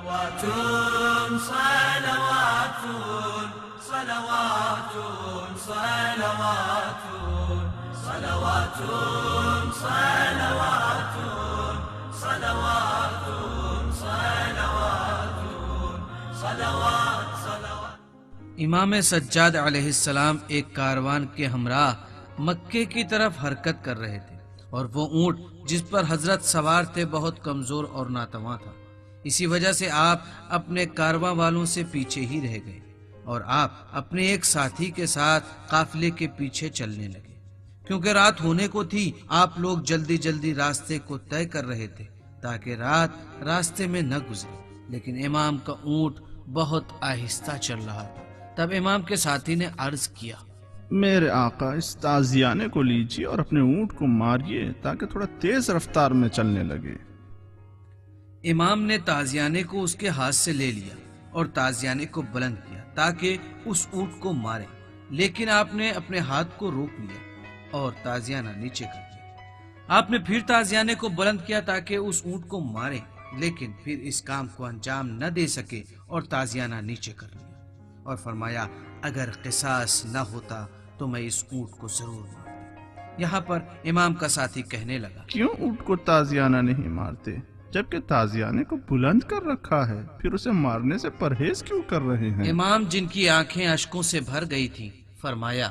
صلوات صلوات صلوات صلوات صلوات صلوات صلوات صلوات۔ امام سجاد علیہ السلام ایک کاروان کے ہمراہ مکے کی طرف حرکت کر رہے تھے، اور وہ اونٹ جس پر حضرت سوار تھے بہت کمزور اور ناتواں تھا۔ اسی وجہ سے آپ اپنے کارواں والوں سے پیچھے ہی رہ گئے، اور آپ اپنے ایک ساتھی کے ساتھ قافلے کے پیچھے چلنے لگے۔ کیونکہ رات ہونے کو تھی، آپ لوگ جلدی جلدی راستے کو طے کر رہے تھے تاکہ رات راستے میں نہ گزرے، لیکن امام کا اونٹ بہت آہستہ چل رہا تھا۔ تب امام کے ساتھی نے عرض کیا، میرے آقا اس تازیانے کو لیجیے اور اپنے اونٹ کو ماریے تاکہ تھوڑا تیز رفتار میں چلنے لگے۔ امام نے تازیانے کو اس کے ہاتھ سے لے لیا اور تازیانے کو بلند کیا تاکہ اس اونٹ کو مارے، لیکن آپ نے اپنے ہاتھ کو روک لیا اور تازیانہ نیچے کر دیا۔ آپ نے پھر تازیانے کو بلند کیا تاکہ اس اونٹ کو مارے، لیکن پھر اس کام کو انجام نہ دے سکے اور تازیانہ نیچے کر لیا، اور فرمایا اگر قصاص نہ ہوتا تو میں اس اونٹ کو ضرور مارتا۔ یہاں پر امام کا ساتھی کہنے لگا، کیوں اونٹ کو تازیانہ نہیں مارتے جبکہ تازیانے کو بلند کر رکھا ہے؟ پھر اسے مارنے سے پرہیز کیوں کر رہے ہیں؟ امام جن کی آنکھیں اشکوں سے بھر گئی تھی فرمایا،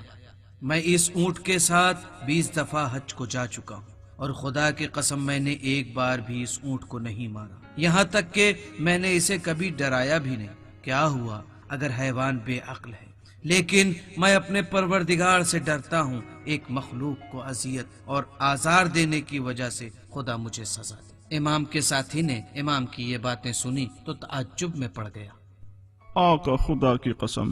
میں اس اونٹ کے ساتھ 20 دفعہ حج کو جا چکا ہوں، اور خدا کی قسم میں نے ایک بار بھی اس اونٹ کو نہیں مارا، یہاں تک کہ میں نے اسے کبھی ڈرایا بھی نہیں۔ کیا ہوا اگر حیوان بے عقل ہے، لیکن میں اپنے پروردگار سے ڈرتا ہوں، ایک مخلوق کو اذیت اور آزار دینے کی وجہ سے خدا مجھے سزا دے۔ امام کے ساتھی نے امام کی یہ باتیں سنی تو تعجب میں پڑ گیا۔ آقا خدا کی قسم،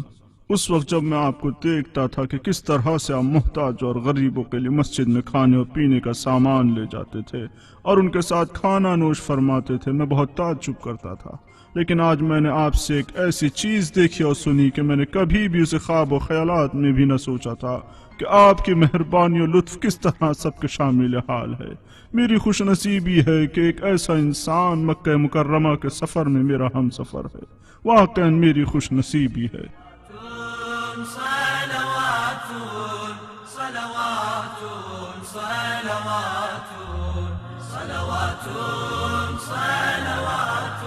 اس وقت جب میں آپ کو دیکھتا تھا کہ کس طرح سے آپ محتاج اور غریبوں کے لیے مسجد میں کھانے اور پینے کا سامان لے جاتے تھے اور ان کے ساتھ کھانا نوش فرماتے تھے، میں بہت تعجب کرتا تھا۔ لیکن آج میں نے آپ سے ایک ایسی چیز دیکھی اور سنی کہ میں نے کبھی بھی اسے خواب و خیالات میں بھی نہ سوچا تھا کہ آپ کی مہربانی اور لطف کس طرح سب کے شامل حال ہے۔ میری خوش نصیبی ہے کہ ایک ایسا انسان مکہ مکرمہ کے سفر میں میرا ہم سفر ہے، واقعا میری خوش نصیبی ہے۔ صلوات صلوات صلوات صلوات صلوات